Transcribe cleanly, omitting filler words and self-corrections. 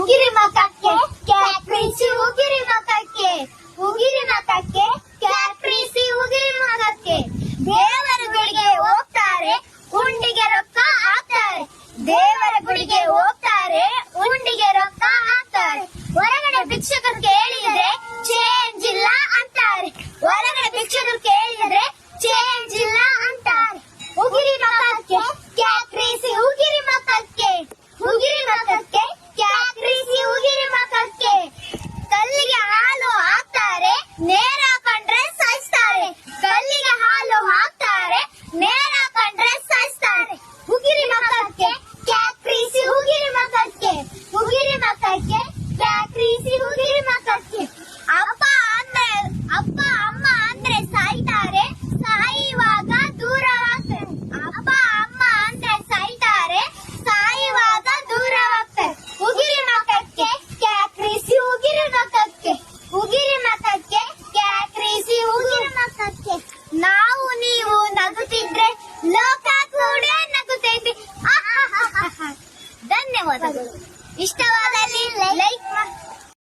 ಉಗಿರಿ ಮಕಕ್ಕೆ ಕ್ಯಾಪ್ರಿಸಿ ಉಗಿರಿ ಮಕಕ್ಕೆ ಉಗಿರಿ ಮಕಕ್ಕೆ ಕ್ಯಾಪ್ರಿಸಿ ಉಗಿರಿ ಮಕಕ್ಕೆ ದೇವರ ಗುಡಿಗೆ ಹೋಗ್ತಾರೆ ಉಂಡಿಗೆ ರೊಕ್ಕ ಹಾಕ್ತಾರೆ ದೇವರ ಗುಡಿಗೆ ಹೋಗ್ತಾರೆ ಉಂಡಿಗೆ ರೊಕ್ಕ ಹಾಕ್ತಾರೆ ಹೊರಗಡೆ ಭಿಕ್ಷಕರು ಕೇಳಿದ್ರೆ ಚೇಂಜ್ ಇಲ್ಲ ಅಂತಾರೆ ಹೊರಗಡೆ ಭಿಕ್ಷಕರು ಕೇಳಿದ್ರೆ ಚೇಂಜ್ ಇಲ್ಲ ಅಂತಾರೆ ಉಗಿರಿ ಮಕಕ್ಕೆ ಕ್ಯಾಪ್ರಿಸಿ ಉಗಿರಿ ಮಕಕ್ಕೆ ಉಗಿರಿ ಮಕಕ್ಕೆ ಕ್ಯಾಪ್ರಿಸಿ ಉಗಿರಿ ಮಕಕ್ಕೆ ಕಲ್ಲಿಗೆ ಹಾಲು ಹಾಕ್ತಾರೆ ನೇರ ಕಂಡ್ರೆ ಸಾಯಿಸ್ತಾರೆ ಕಲ್ಲಿಗೆ ಹಾಲು ಹಾಕ್ತಾರೆ ನೇರ ಕಂಡ್ರೆ ಸಾಯಿಸ್ತಾರೆ ಉಗಿರಿ ಮಕಕ್ಕೆ ಕ್ಯಾಪ್ರಿಸಿ ಉಗಿರಿ ಮಕಕ್ಕೆ ಉಗಿರಿ ಮಕಕ್ಕೆ ಕ್ಯಾಪ್ರಿಸಿ ಉಗಿರಿ ಮಕಕ್ಕೆ ಅಪ್ಪ ಅಮ್ಮ ಅಂದ್ರೆ ಸಾಯ್ತಾರೆ ಸಾಯುವಾಗ ದೂರವಾಗ್ತಾರೆ ಅಪ್ಪ ಅಮ್ಮ ಅಂದ್ರೆ ಸಾಯ್ತಾರೆ ಸಾಯುವಾಗ ದೂರವಾಗ್ತಾರೆ ಉಗಿರಿ ಮಕಕ್ಕೆ ಕ್ಯಾಪ್ರಿಸಿ ಉಗಿರಿ ಮಕಕ್ಕೆ ಉಗಿರಿ ಮಕಕ್ಕೆ ಕ್ಯಾಪ್ರಿಸಿ ಉಗಿರಿ ಮಕಕ್ಕೆ ನಾವು ನೀವು ನಗುತ್ತಿದ್ರೆ ಲೋಕ ಕೂಡ ನಗುತ್ತೈತಿ ಧನ್ಯವಾದಗಳು ಇಷ್ಟವಾದಲ್ಲಿ ಲೈಕ್